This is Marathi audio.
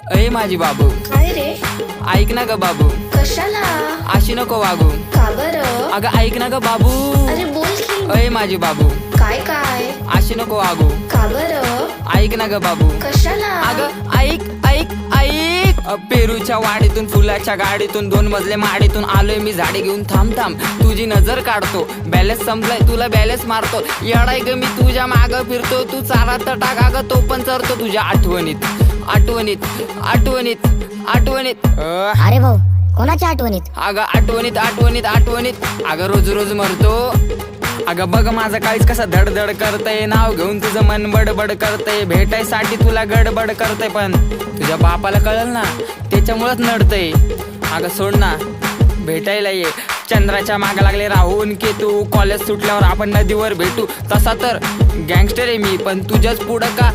अय माझी बाबू, काय रे? ऐक ना ग बाबू, कशाला? अशी नको वागू. का बरं? अगं ऐक ना ग बाबू. अरे बोल की. अय माझी बाबू, काय काय? अशी नको वागू. का बरं? ऐक ना ग बाबू. कशाला? अगं ऐक ऐक ऐक. पेरूच्या वाडीतून फुलाच्या गाडीतून 2 मजले माडीतून आलोय मी झाडे घेऊन. थांब थांब तुझी नजर काढतो, बॅलेन्स संपलाय तुला बॅलेन्स मारतो. येडाय ग मी तुझ्या माग फिरतो, तू चारा तर टाका ग तो पण चरतो तुझ्या आठवणीत आठवणीत आठवणीत आठवणीत. अरे भाऊ, कोणाच्या आठवणीत? अगं आठवणीत आठवणीत आठवणीत. अगं रोज रोज मरतो. अगं बघ माझं काळीच कसं धडधड करतय, नाव घेऊन तुझं मन बडबड करतय, भेटायसाठी तुला गडबड करतय, पण तुझ्या बापाला कळल ना त्याच्यामुळेच नडतय. अगं सोड ना, भेटायला ये. चंद्राच्या मागे लागले राहून केतू, कॉलेज सुटल्यावर आपण नदीवर भेटू. तसा तर गँगस्टर आहे मी, पण तुझ्याच पुढं का